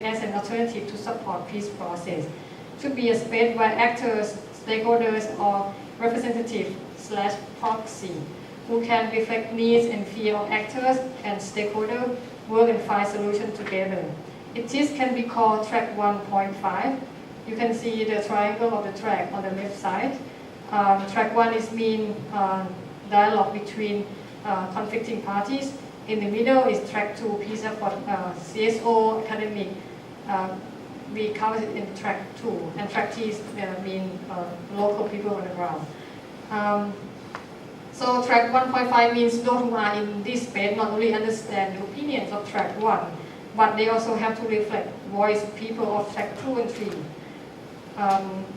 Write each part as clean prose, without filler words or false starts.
as an alternative to support peace process. Should be a space where actors, stakeholders, or representative/proxy who can reflect needs and fear of actors and stakeholders work and find solutions together. This can be called track 1.5. You can see the triangle of the track on the left side. Track 1 is mean dialogue between conflicting parties. In the middle is track 2, peace effort, CSO, academic. We count it in track 2, and track 3 mean local people on the ground. So track 1.5 means those who are in this space not only understand the opinions of track 1, but they also have to reflect voice people of track 2 and 3.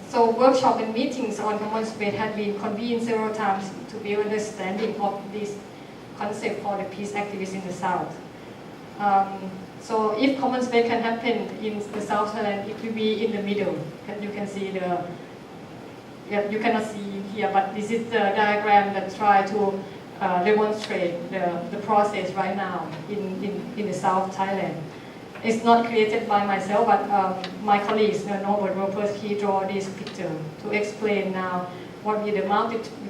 So workshops and meetings on common space have been convened several times to build understanding of this concept for the peace activists in the South. So if common space can happen in the South Thailand, it will be in the middle. You can see you cannot see here, but this is the diagram that try to demonstrate the process right now in the South Thailand. It's not created by myself, but my colleagues, Norbert Ropers, he draw this picture to explain now what we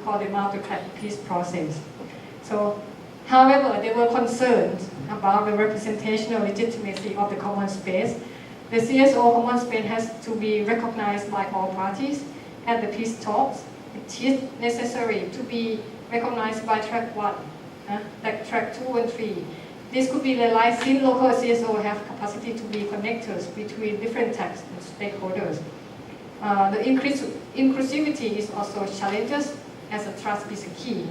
call the multi-track peace process. So, however, there were concerns about the representational legitimacy of the common space. The CSO common space has to be recognized by all parties at the peace talks. It is necessary to be recognized by track 1, like track 2 and 3. This could be realized since local CSO have capacity to be connectors between different tracks and stakeholders. The inclusivity is also challenges as a trust is key.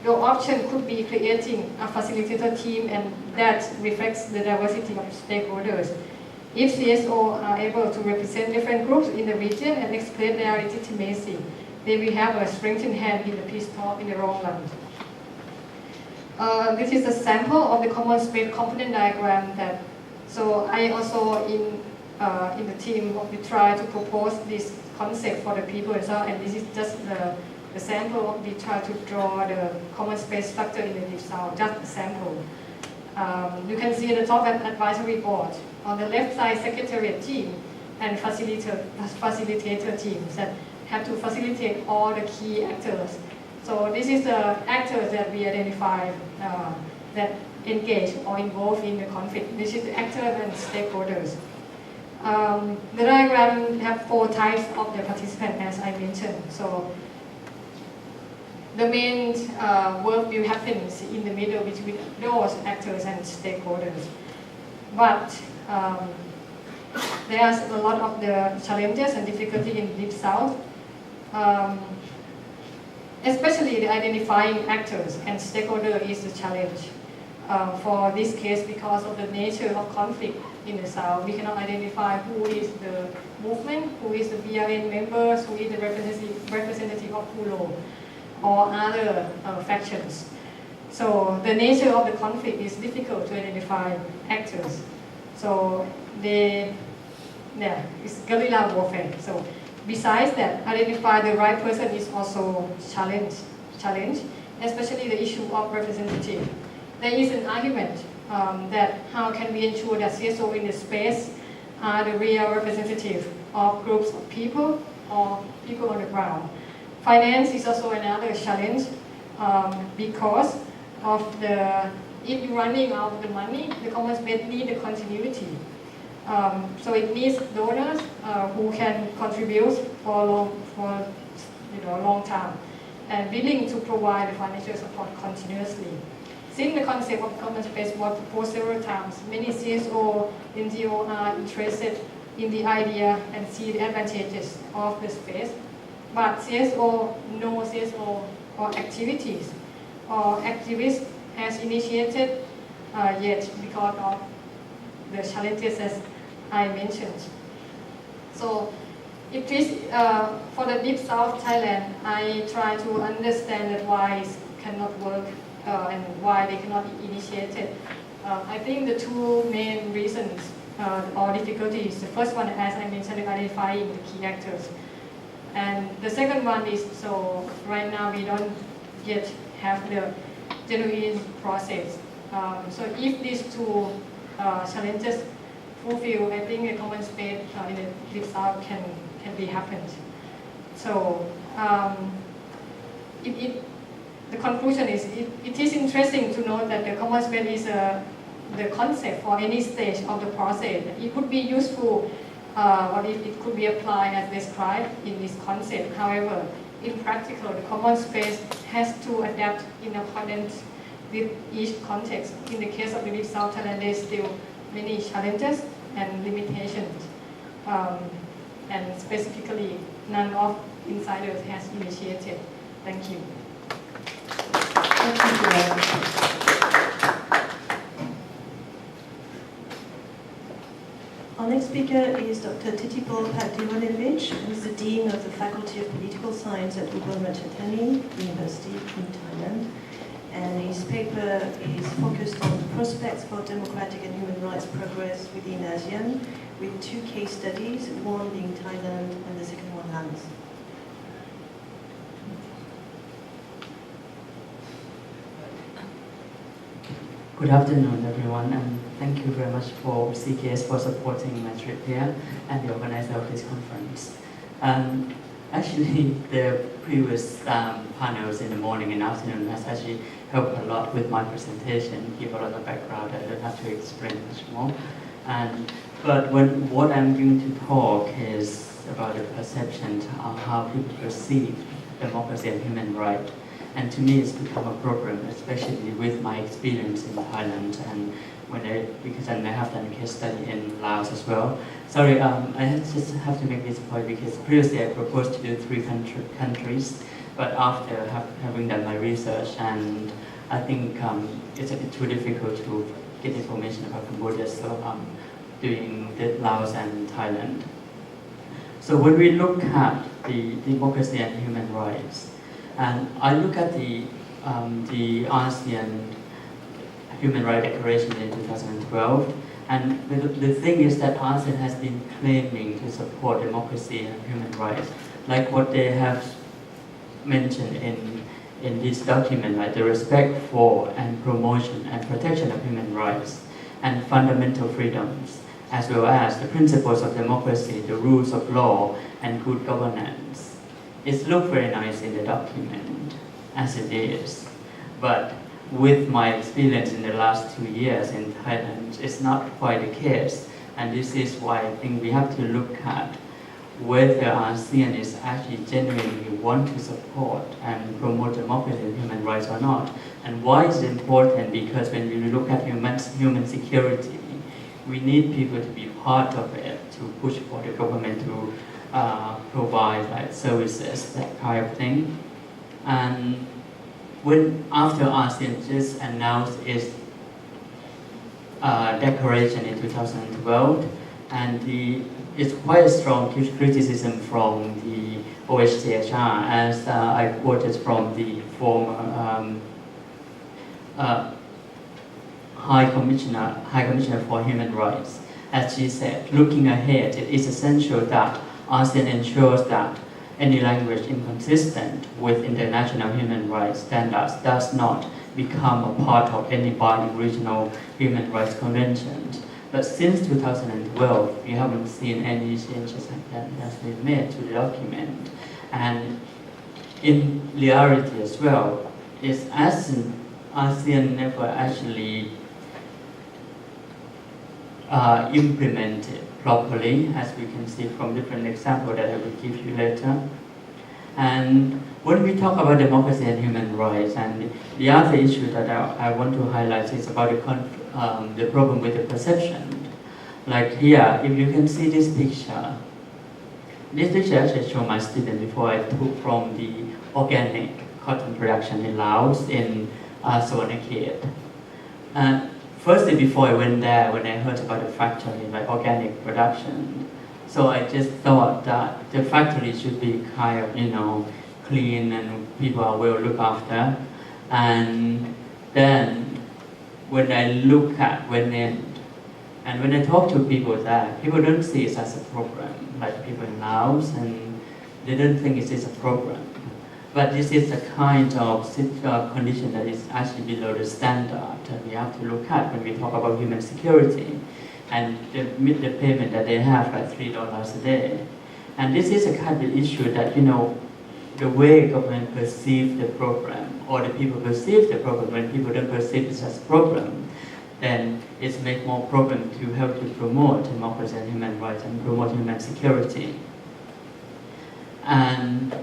Your option could be creating a facilitator team and that reflects the diversity of stakeholders. If CSO are able to represent different groups in the region and explain their legitimacy, they will have a strengthened hand in the peace talk in the long run. This is a sample of the common space component diagram so I also in the team we try to propose this concept for the people and so on, and this is just the sample of we try to draw the common space structure in the Deep South, just a sample. You can see the top advisory board. On the left side, secretariat team and facilitator teams that have to facilitate all the key actors. So this is the actors that we identify that engage or involved in the conflict. This is the actors and stakeholders. The diagram have 4 types of the participants as I mentioned. So the main work will happen in the middle between those actors and stakeholders. But there's a lot of the challenges and difficulty in Deep South. Especially the identifying actors and stakeholders is a challenge for this case because of the nature of conflict in the South. We cannot identify who is the movement, who is the BRN members, who is the representative of PULO or other factions. So the nature of the conflict is difficult to identify actors. So it's guerrilla warfare. So besides that, identify the right person is also challenge, especially the issue of representative. There is an argument that how can we ensure that CSO in the space are the real representative of groups of people or people on the ground. Finance is also another challenge because of if you're running out of the money, the common space needs the continuity. So it needs donors who can contribute for a long time and willing to provide the financial support continuously. Since the concept of common space was proposed several times, many CSO, NGO are interested in the idea and see the advantages of the space. But no CSO or activities or activists has initiated yet because of the challenges as I mentioned. So if this, for the Deep South Thailand, I try to understand that why it cannot work and why they cannot initiate it. I think the 2 main reasons or difficulties. The first one, as I mentioned, identifying the key actors. And the second one is, so right now we don't yet have the genuine process. So if these 2 challenges fulfill, I think a common space in the Deep South can be happened. So the conclusion is it is interesting to note that the common space is the concept for any stage of the process. It could be useful or it could be applied as described in this concept. However, in practical, the common space has to adapt in accordance with each context. In the case of the Deep South Thailand, there is still many challenges and limitations. And specifically, none of insiders has initiated. Thank you. Thank you very much. Our next speaker is Dr. Titipol Phakdeewanevich, who is the Dean of the Faculty of Political Science at Ubon Ratchathani University in Thailand. And his paper is focused on the prospects for democratic and human rights progress within ASEAN, with 2 case studies, one being Thailand and the second one Laos. Good afternoon, everyone, and thank you very much for CKS for supporting my trip here and the organizer of this conference. Actually, the previous panels in the morning and afternoon has actually helped a lot with my presentation, give a lot of background. I don't have to explain much more. But what I'm going to talk is about the perception of how people perceive democracy and human rights. And to me, it's become a problem, especially with my experience in Thailand and because I have done a case study in Laos as well. Sorry, I just have to make this point because previously I proposed to do 3 countries, but after having done my research, and I think it's a bit too difficult to get information about Cambodia, so I'm doing the Laos and Thailand. So when we look at the democracy and human rights, and I look at the ASEAN Human Rights Declaration in 2012, and the thing is that ASEAN has been claiming to support democracy and human rights, like what they have mentioned in this document, like the respect for and promotion and protection of human rights and fundamental freedoms, as well as the principles of democracy, the rules of law, and good governance. It looks very nice in the document, as it is, but with my experience in the last 2 years in Thailand, it's not quite the case. And this is why I think we have to look at whether ASEAN is actually genuinely want to support and promote democracy and human rights or not. And why is it important? Because when we look at human security, we need people to be part of it, to push for the government to provide like services, that kind of thing. And when after ASEAN just announced its declaration in 2012, and it's quite a strong criticism from the OHCHR, as I quoted from the former High Commissioner for Human Rights. As she said, looking ahead, it is essential that ASEAN ensures that any language inconsistent with international human rights standards does not become a part of any binding regional human rights conventions. But since 2012, we haven't seen any changes that has been made to the document. And in reality as well, is ASEAN never actually implemented properly, as we can see from different examples that I will give you later. And when we talk about democracy and human rights, and the other issue that I want to highlight is about the problem with the perception. Like here, if you can see this picture actually shows my student before I took from the organic cotton production in Laos in Sawanakhet. Firstly, before I went there, when I heard about the factory, like organic production, so I just thought that the factory should be kind of, clean and people are well looked after. And then when I look at when I talk to people there, people don't see it as a problem, like people in Laos, and they don't think it is a problem. But this is a kind of condition that is actually below the standard that we have to look at when we talk about human security. and the payment that they have like $3 a day. And this is a kind of issue that, the way government perceive the program, or the people perceive the program, when people don't perceive it as a program, then it's make more problem to help to promote democracy and human rights and promote human security. And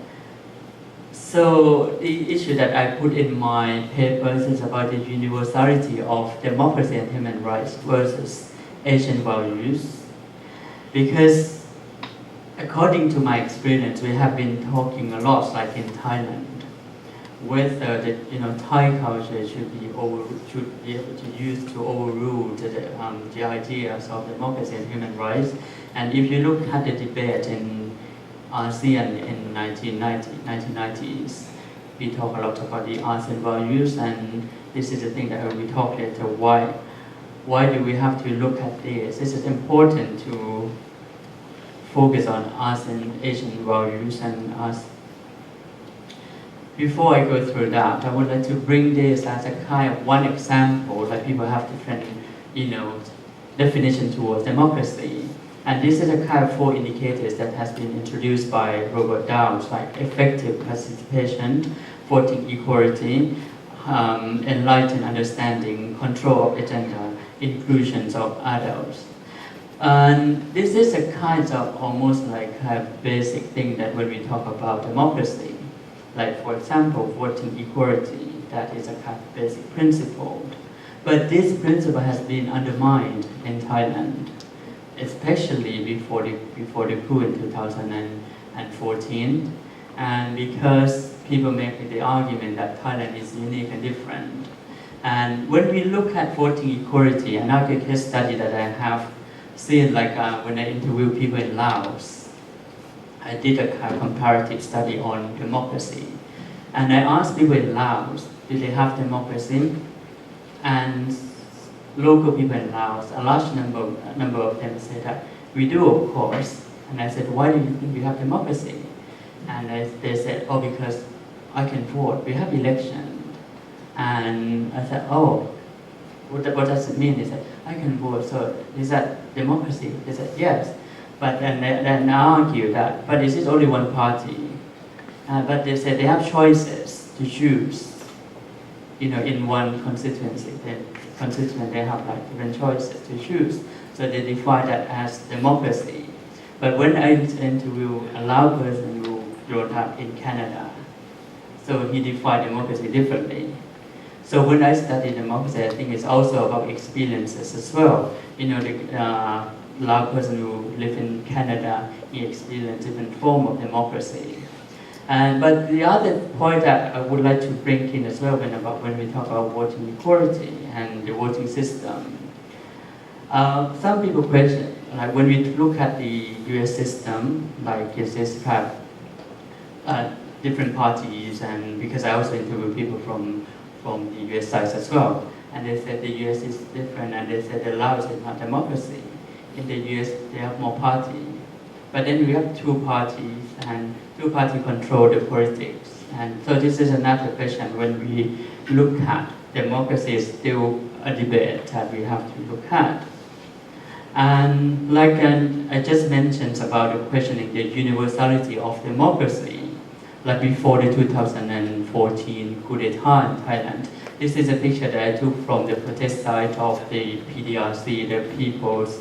so the issue that I put in my papers is about the universality of democracy and human rights versus Asian values. Because according to my experience, we have been talking a lot, like in Thailand, whether the Thai culture should be able to use to overrule the ideas of democracy and human rights. And if you look at the debate in ASEAN in 1990s, we talk a lot about the ASEAN values, and this is the thing that we talk later. Why do we have to look at this? This is important to focus on ASEAN Asian values and us. Before I go through that, I would like to bring this as a kind of one example that people have different, definition towards democracy. And this is a kind of 4 indicators that has been introduced by Robert Downs, like effective participation, voting equality, enlightened understanding, control of agenda, inclusions of adults. And this is a kind of almost like a basic thing that when we talk about democracy, like for example, voting equality, that is a kind of basic principle. But this principle has been undermined in Thailand, especially before the coup in 2014, and because people make the argument that Thailand is unique and different. And when we look at voting equality, another case study that I have seen, like when I interview people in Laos, I did a kind of comparative study on democracy. And I asked people in Laos, do they have democracy? And local people in Laos, a large number of them said that we do, of course. And I said, why do you think we have democracy? And they said, oh, because I can vote, we have election. And I said, oh, what does it mean? They said, I can vote, so is that democracy? They said, yes. But then I argue that, but this is only one party. But they said they have choices to choose. In one constituency, they have like different choices to choose. So they define that as democracy. But when I interview a Lao person who grew up in Canada, so he defined democracy differently. So when I study democracy, I think it's also about experiences as well. The Lao person who lives in Canada, he experienced different form of democracy. But the other point that I would like to bring in as well when we talk about voting equality and the voting system, some people question, like when we look at the US system, like is this kind of different parties, and because I also interview people from the US side as well, and they said the US is different, and they said the Laos is not democracy. In the US, they have more parties. But then we have 2 parties, and 2 parties control the politics. And so this is another question when we look at democracy is still a debate that we have to look at. And like I just mentioned about the questioning the universality of democracy, like before the 2014 coup d'etat in Thailand. This is a picture that I took from the protest site of the PDRC, the People's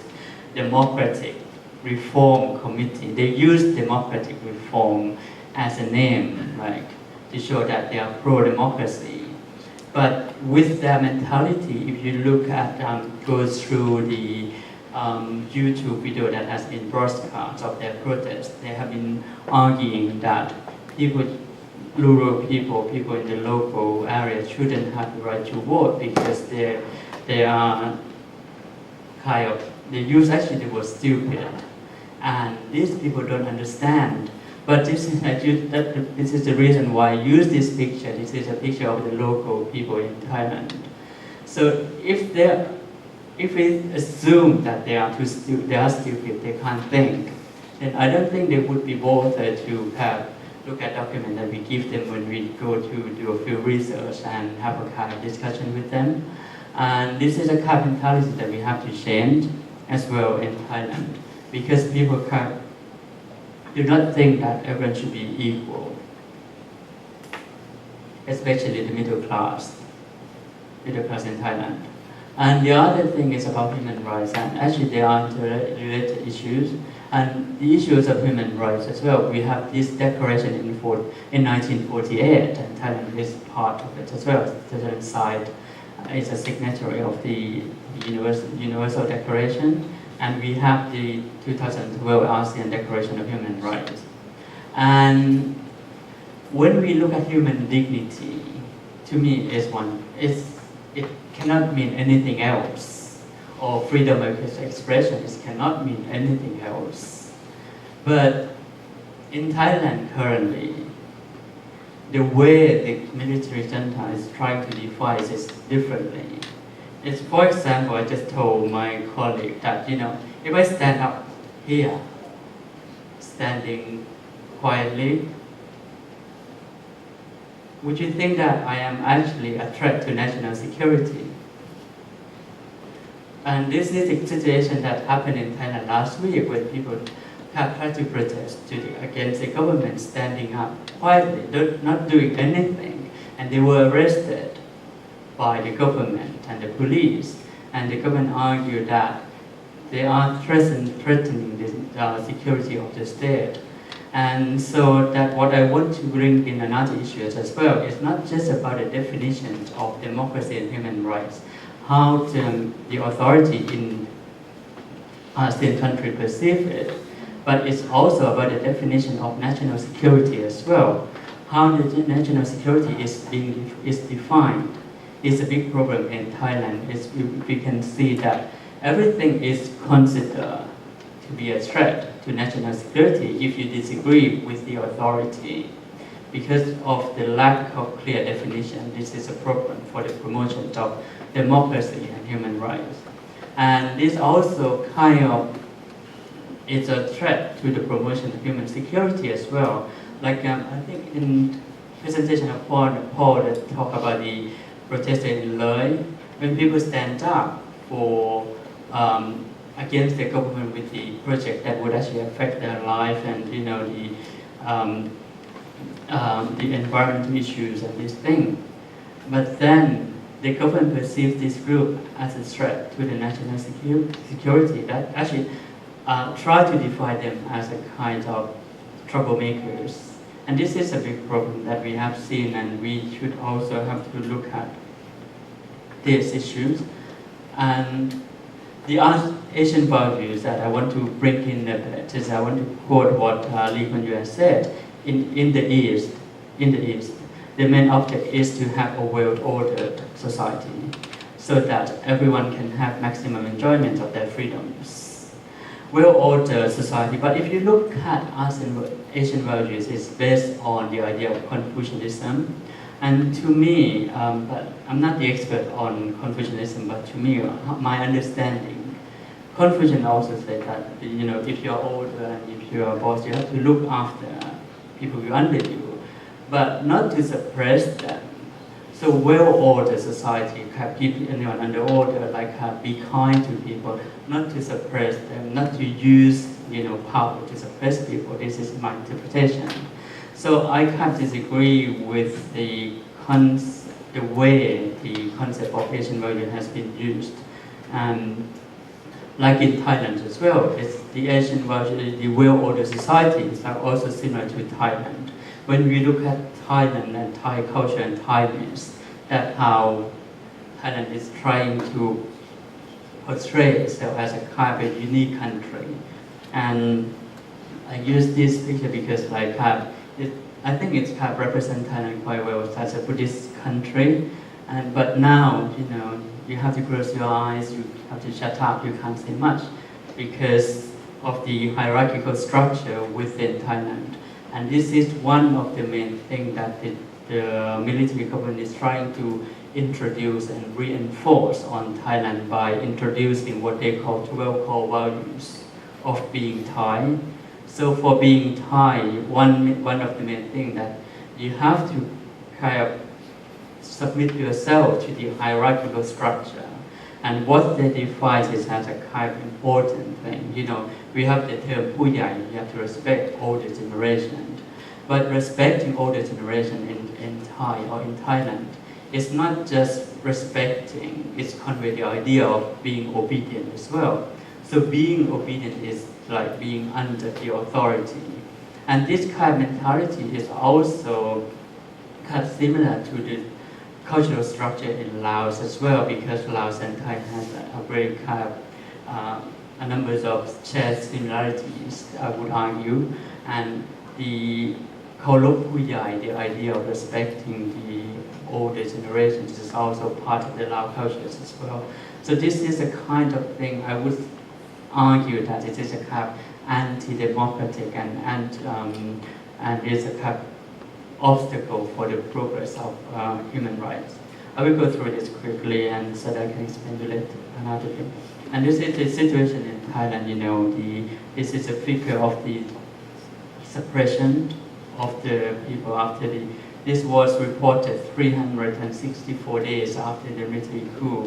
Democratic Reform Committee. They use democratic reform as a name, like to show that they are pro-democracy. But with their mentality, if you look at, go through the YouTube video that has been broadcast of their protest, they have been arguing that rural people in the local area shouldn't have the right to vote because they are kind of, they use actually the word stupid. And these people don't understand. But this is the reason why I use this picture. This is a picture of the local people in Thailand. So if we assume that they are stupid, they can't think, then I don't think they would be bothered to look at documents that we give them when we go to do a field research and have a kind of discussion with them. And this is a kind of mentality that we have to change. as well in Thailand, because people do not think that everyone should be equal, especially the middle class in Thailand. And the other thing is about human rights, and actually they are interrelated issues. And the issues of human rights as well, we have this declaration in 1948, and Thailand is part of it as well. The Thailand side is a signatory of the Universal Declaration, and we have the 2012 ASEAN Declaration of Human Rights. And when we look at human dignity, to me it cannot mean anything else, or freedom of expression cannot mean anything else. But in Thailand currently, the way the military junta is trying to define this differently. It's, for example, I just told my colleague that, if I stand up here, standing quietly, would you think that I am actually a threat to national security? And this is the situation that happened in Thailand last week when people have tried to protest against the government standing up quietly, not doing anything, and they were arrested by the government and the police. And the government argued that they are threatening the security of the state. And so that what I want to bring in another issue as well is not just about the definition of democracy and human rights, how the authority in ASEAN country perceive it, but it's also about the definition of national security as well. How the national security is defined is a big problem in Thailand. We can see that everything is considered to be a threat to national security if you disagree with the authority. Because of the lack of clear definition, this is a problem for the promotion of democracy and human rights. And this also is a threat to the promotion of human security as well. Like I think in presentation of Paul that talk about the protest in Loy, when people stand up for against the government with the project that would actually affect their life and the environmental issues and this thing. But then the government perceives this group as a threat to the national security that actually try to define them as a kind of troublemakers. And this is a big problem that we have seen, and we should also have to look at these issues. And the Asian values that I want to bring in a bit is I want to quote what Lee Kuan Yew has said. In the East, the main object is to have a well-ordered society so that everyone can have maximum enjoyment of their freedoms. Well-ordered society, but if you look at Asian values, it's based on the idea of Confucianism. And to me, but I'm not the expert on Confucianism, but to me, my understanding, Confucian also said that if you're older and if you're a boss, you have to look after people who are under you, but not to suppress them. So well-ordered society have keep anyone under order, like be kind to people, not to suppress them, not to use power to suppress people. This is my interpretation. So I can't disagree with the way the concept of Asian value has been used. Like in Thailand as well, it's the Asian value, the well-ordered societies are also similar to Thailand. When we look at Thailand and Thai culture and Thai myths, that's how Thailand is trying to portray itself as a kind of unique country. And I use this picture because I think it represents Thailand quite well as a Buddhist country. But now, you have to close your eyes, you have to shut up, you can't say much because of the hierarchical structure within Thailand. And this is one of the main things that the military government is trying to introduce and reinforce on Thailand by introducing what they call 12 core values of being Thai. So for being Thai, one of the main things that you have to kind of submit yourself to the hierarchical structure. And what they define is as a kind of important thing. We have the term ผู้ใหญ่, you have to respect older generation. But respecting older generation in Thai or in Thailand is not just respecting, it's convey the idea of being obedient as well. So being obedient is like being under the authority. And this kind of mentality is also kind of similar to the cultural structure in Laos as well, because Laos and Thailand has a very kind of a number of shared similarities, I would argue. And the Kaulop Puyai, the idea of respecting the older generations, is also part of the Lao cultures as well. So this is a kind of thing I would argue that it is a kind of anti-democratic and is a kind of obstacle for the progress of human rights. I will go through this quickly and so that I can explain you later another thing. And this is the situation in Thailand, this is a figure of the suppression of the people after this was reported 364 days after the military coup.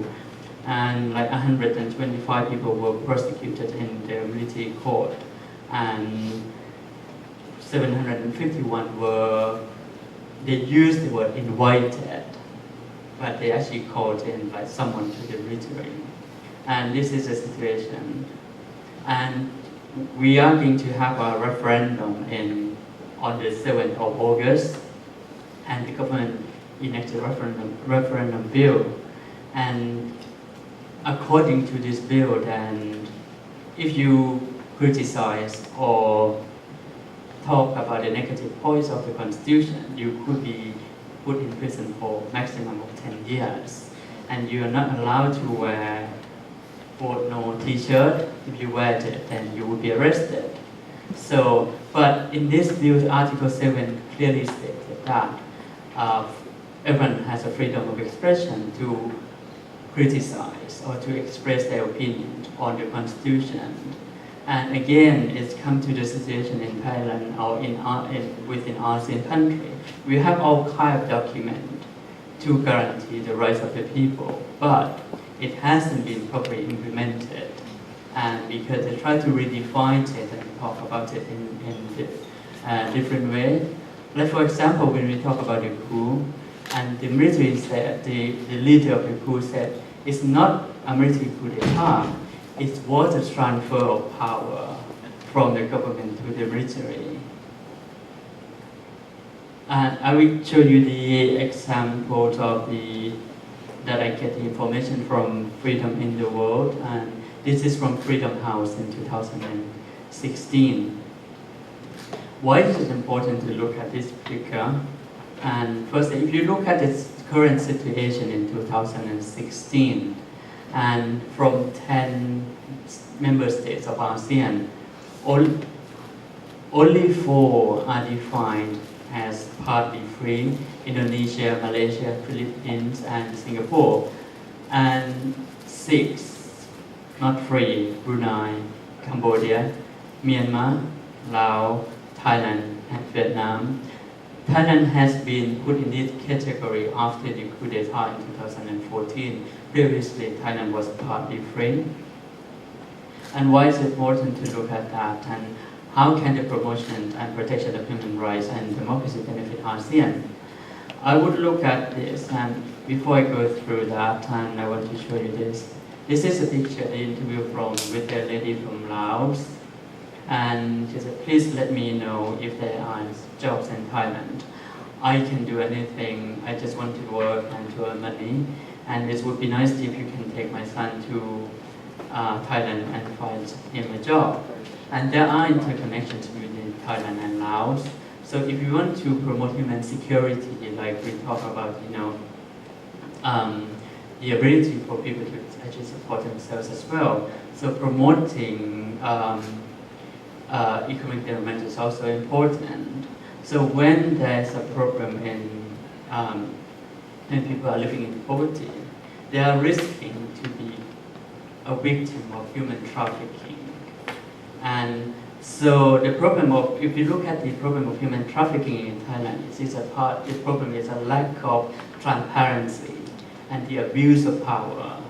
And like 125 people were prosecuted in the military court. And 751 they used the word invited, but they actually called in like someone to the military. And this is the situation. And we are going to have a referendum on the 7th of August, and the government enacted a referendum bill. And according to this bill, then if you criticize or talk about the negative points of the Constitution, you could be put in prison for maximum of 10 years. And you are not allowed to wear no t-shirt. If you wear it, then you will be arrested. So, but in this bill, Article 7 clearly stated that everyone has a freedom of expression to criticize or to express their opinion on the Constitution. And again, it's come to the situation in Thailand or within ASEAN country. We have all kind of documents to guarantee the rights of the people, but it hasn't been properly implemented. And because they try to redefine it and talk about it in different way. Like for example, when we talk about the coup, and the military said, the leader of the coup said, it's not a military coup d'etat, it was a transfer of power from the government to the military. And I will show you the examples that I get the information from Freedom in the World, and this is from Freedom House in 2016. Why is it important to look at this figure? And first, if you look at the current situation in 2016, and from 10 member states of ASEAN, only 4 are defined as partly free: Indonesia, Malaysia, Philippines, and Singapore. And 6 not free: Brunei, Cambodia, Myanmar, Laos, Thailand, and Vietnam. Thailand has been put in this category after the coup d'etat in 2014. Previously, Thailand was partly free. And why is it important to look at that? And how can the promotion and protection of human rights and democracy benefit ASEAN? I would look at this, and before I go through that, and I want to show you this. This is a picture, the interview with a lady from Laos. And she said, please let me know if there are jobs in Thailand. I can do anything. I just want to work and to earn money. And it would be nice if you can take my son to Thailand and find him a job. And there are interconnections between Thailand and Laos. So if you want to promote human security, like we talk about, the ability for people to actually support themselves as well. So promoting economic development is also important. So when there's a problem when people are living in poverty, they are risking to be a victim of human trafficking. And so the problem of, if you look at the problem of human trafficking in Thailand, the problem is a lack of transparency and the abuse of power.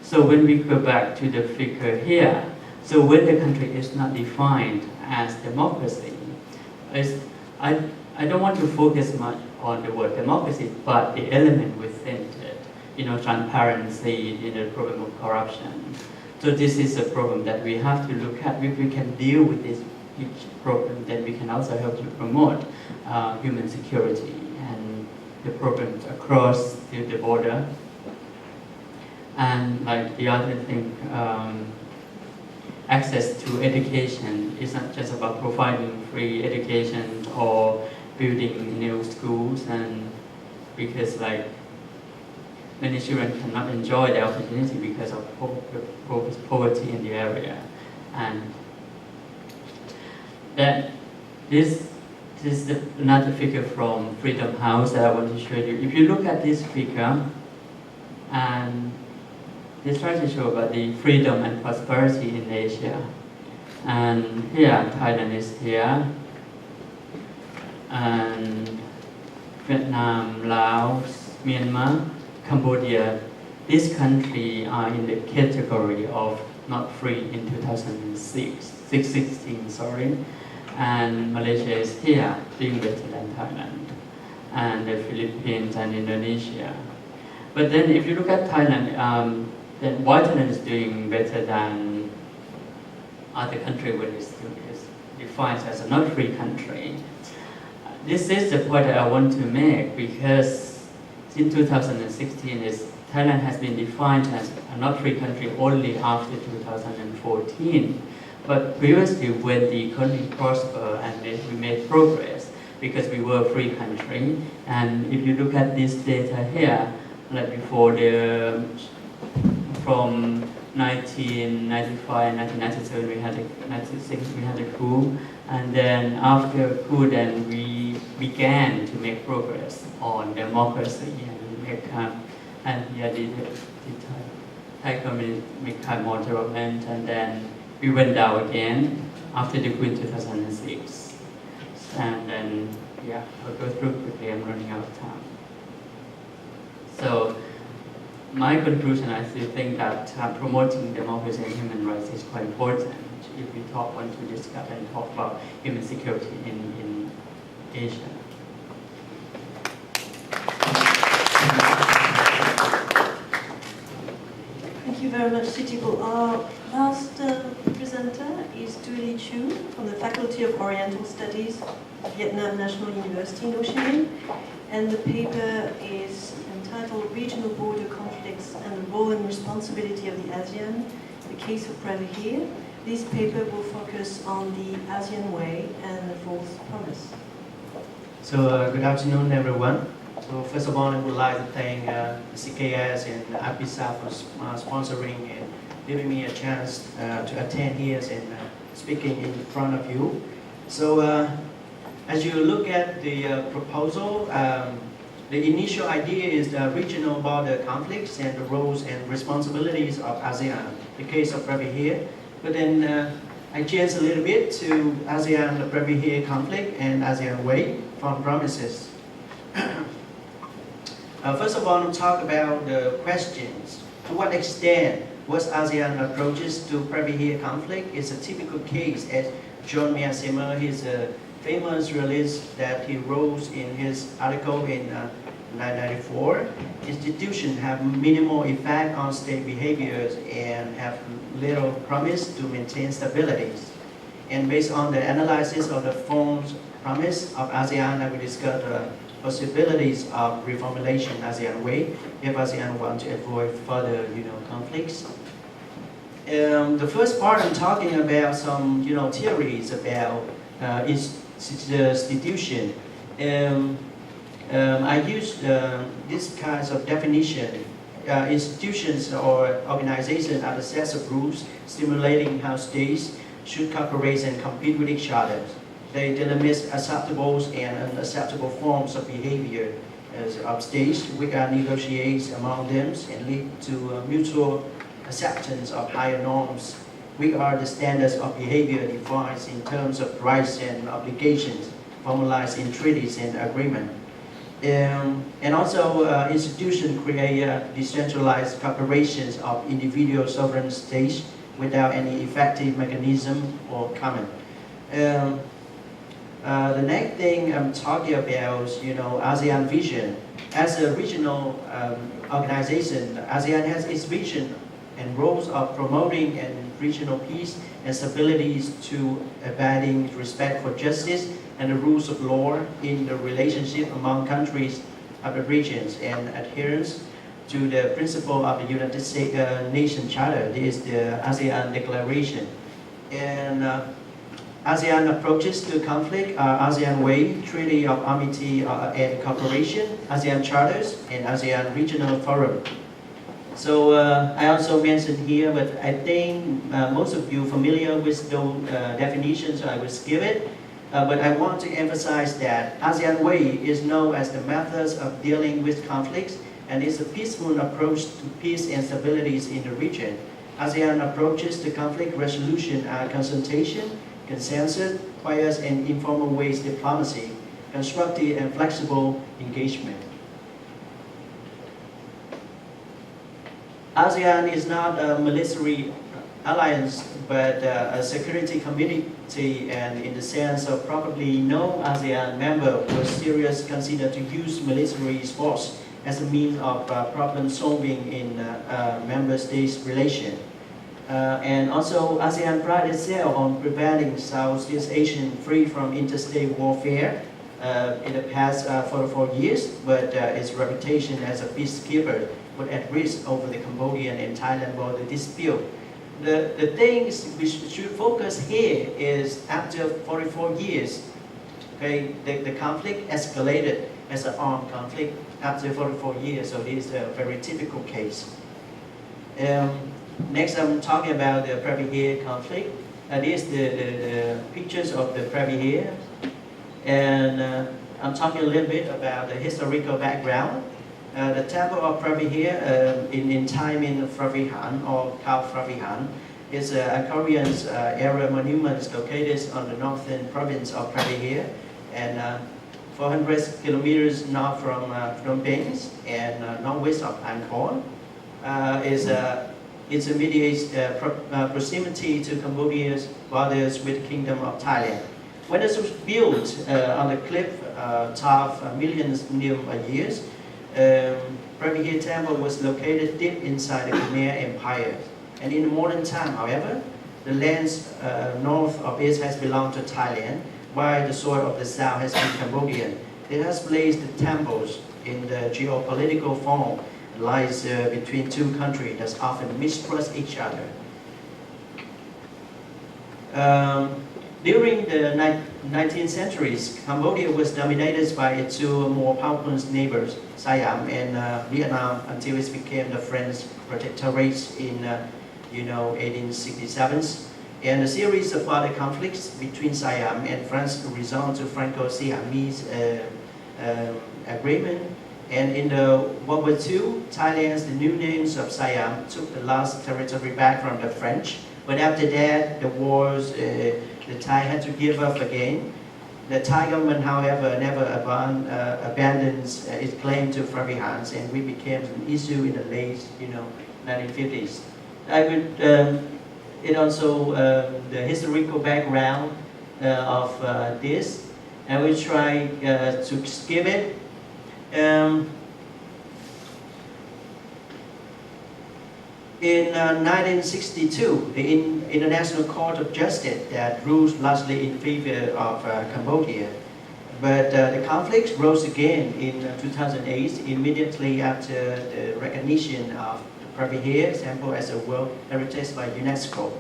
So when we go back to the figure here, so when the country is not defined as democracy, I don't want to focus much on the word democracy, but the element within it, transparency, the problem of corruption. So this is a problem that we have to look at. If we can deal with this huge problem, then we can also help to promote human security and the problems across the border. And like the other thing, access to education is not just about providing free education or building new schools, and because like many children cannot enjoy the opportunity because of poverty in the area. And that this is another figure from Freedom House that I want to show you. If you look at this figure, and they try to show about the freedom and prosperity in Asia. And here, Thailand is here, and Vietnam, Laos, Myanmar, Cambodia. These countries are in the category of not free in 2016, sorry. And Malaysia is here, doing better than Thailand, and the Philippines and Indonesia. But then if you look at Thailand, then why Thailand is doing better than other countries when it's defined as a not free country. This is the point that I want to make, because in 2016, Thailand has been defined as a not free country only after 2014. But previously, when the economy prospered and we made progress, because we were a free country, and if you look at this data here, like before from 1995 and 1997 we had 96 we had a coup, and then after coup then we began to make progress on democracy and make and yeah, the Thai community make more development, and then we went down again after the coup in 2006. And then yeah, I'll go through quickly, I'm running out of time. So my conclusion, I still think that promoting democracy and human rights is quite important if we want to discuss and talk about human security in Asia. Thank you very much, Sitipul. Our last presenter is Duy Chu from the Faculty of Oriental Studies, Vietnam National University in Ho Chi Minh, and the paper is entitled Regional Border Conflicts and the Role and Responsibility of the ASEAN, the Case of Pravihir. This paper will focus on the ASEAN Way and the Fourth Promise. So good afternoon, everyone. So first of all, I would like to thank CKS and APISA for sponsoring and giving me a chance to attend here and speaking in front of you. So as you look at the proposal, the initial idea is the regional border conflicts and the roles and responsibilities of ASEAN, the case of Pravihir. But then I changed a little bit to ASEAN, the Pravihir conflict, and ASEAN way from promises. First of all, we'll talk about the questions. To what extent was ASEAN approaches to Pravihir conflict is a typical case, as John Miyasimmer, his famous release that he wrote in his article in 1994, institutions have minimal effect on state behaviors and have little promise to maintain stability. And based on the analysis of the fourth promise of ASEAN, I will discuss the possibilities of reformulation ASEAN way if ASEAN wants to avoid further, conflicts. The first part, I'm talking about some, theories about institution. I use this kinds of definition. Institutions or organizations are the sets of rules stimulating how states should cooperate and compete with each other. They delimit acceptable and unacceptable forms of behavior of states, which are negotiated among them and lead to mutual acceptance of higher norms, which are the standards of behavior defined in terms of rights and obligations formalized in treaties and agreements. And also institutions create decentralized corporations of individual sovereign states without any effective mechanism or common. The next thing I'm talking about is, ASEAN vision. As a regional organization, ASEAN has its vision and roles of promoting and regional peace and stability to abiding respect for justice and the rules of law in the relationship among countries of the regions and adherence to the principle of the United Nations Charter. This is the ASEAN Declaration. And ASEAN approaches to conflict are ASEAN Way, Treaty of Amity and Cooperation, ASEAN Charters, and ASEAN Regional Forum. So I also mentioned here, but I think most of you familiar with those definitions, so I will skip it. But I want to emphasize that ASEAN Way is known as the methods of dealing with conflicts and is a peaceful approach to peace and stability in the region. ASEAN approaches to conflict resolution are consultation, consensus, quiet and informal ways diplomacy, constructive and flexible engagement. ASEAN is not a military alliance, but a security community, and in the sense of probably no ASEAN member was seriously considered to use military force as a means of problem solving in member states' relation. And also ASEAN prides itself on preventing Southeast Asian free from interstate warfare in the past 44 years, but its reputation as a peacekeeper was at risk over the Cambodian and Thailand border dispute. The things we should focus here is after 44 years, okay, the conflict escalated as an armed conflict after 44 years, so this is a very typical case. Next, I'm talking about the Prabhu conflict. This is the pictures of the Prabhu, and I'm talking a little bit about the historical background. The temple of Prabhu in time in Phravihan or Khao Phravihan is a Korean era monument located on the northern province of Prabhu and 400 kilometers north from Phnom Penh and northwest of Angkor. Its immediate proximity to Cambodia's borders with the Kingdom of Thailand. When it was built on the cliff top millions of years, Prabhu Temple was located deep inside the Khmer Empire. And in the modern time, however, the lands north of it has belonged to Thailand, while the soil of the south has been Cambodian. It has placed the temples in the geopolitical form lies between two countries that often mistrust each other. During the 19th centuries, Cambodia was dominated by its two more powerful neighbors, Siam and Vietnam, until it became the French protectorate in 1867. And a series of other conflicts between Siam and France resulted to Franco-Siamese agreement. And in the World War II, Thailand's the new names of Siam took the last territory back from the French. But after that, the wars, the Thai had to give up again. The Thai government, however, never abandons its claim to Phravihan, and we became an issue in the late, 1950s. I would, it also the historical background of this. I will try to skip it. In 1962, the International Court of Justice that rules largely in favor of Cambodia. But the conflict rose again in 2008, immediately after the recognition of Prabhu example as a World Heritage by UNESCO.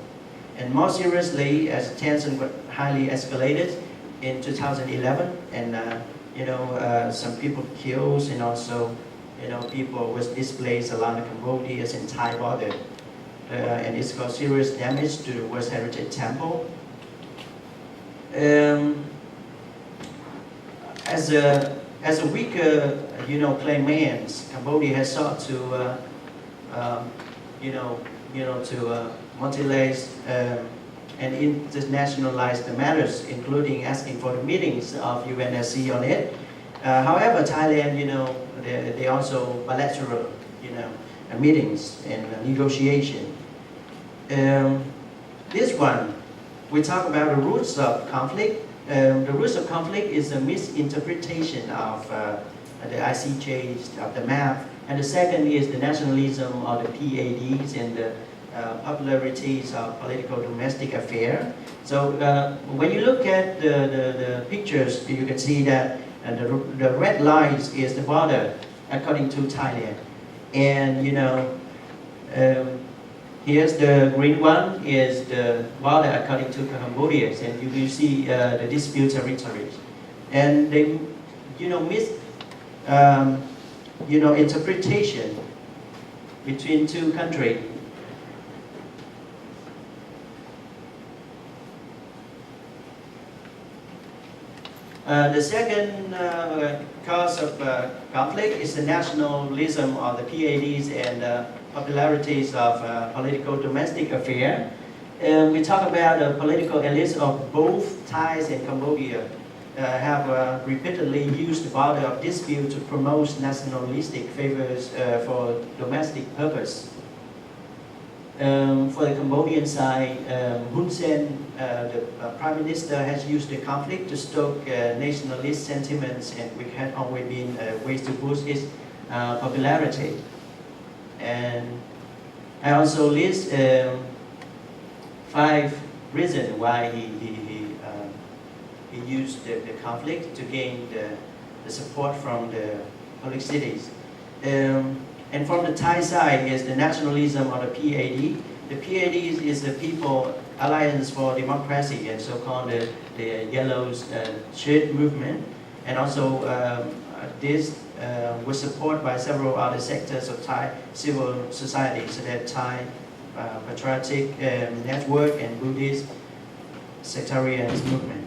And more seriously, as tension was highly escalated in 2011, and some people killed, and also people was displaced along the Cambodia's and Thai border, and it's caused serious damage to the World Heritage Temple. As a weaker, claimant, Cambodia has sought to, multilateralize and internationalize the matters, including asking for the meetings of UNSC on it. However, Thailand, they also bilateral, meetings and negotiation. This one, we talk about the roots of conflict. The roots of conflict is a misinterpretation of the ICJs, of the map. And the second is the nationalism of the PADs and the popularities of political domestic affair. So when you look at the pictures, you can see that the red lines is the border according to Thailand. And here's the green one is the border according to Cambodia, and you will see the dispute territories. And they, interpretation between two countries. The second cause of conflict is the nationalism of the PADs and popularities of political domestic affair. We talk about the political elites of both Thais and Cambodia have repeatedly used the border of dispute to promote nationalistic favors for domestic purpose. For the Cambodian side, Hun Sen, the Prime Minister, has used the conflict to stoke nationalist sentiments, and which had always been ways to boost its popularity. And I also list 5 reasons why he used the conflict to gain the support from the public cities. And from the Thai side is the nationalism of the PAD. The PAD is the People Alliance for Democracy, and so-called the Yellow Shirt movement. And also this was supported by several other sectors of Thai civil society, so that Thai Patriotic Network and Buddhist sectarian movement.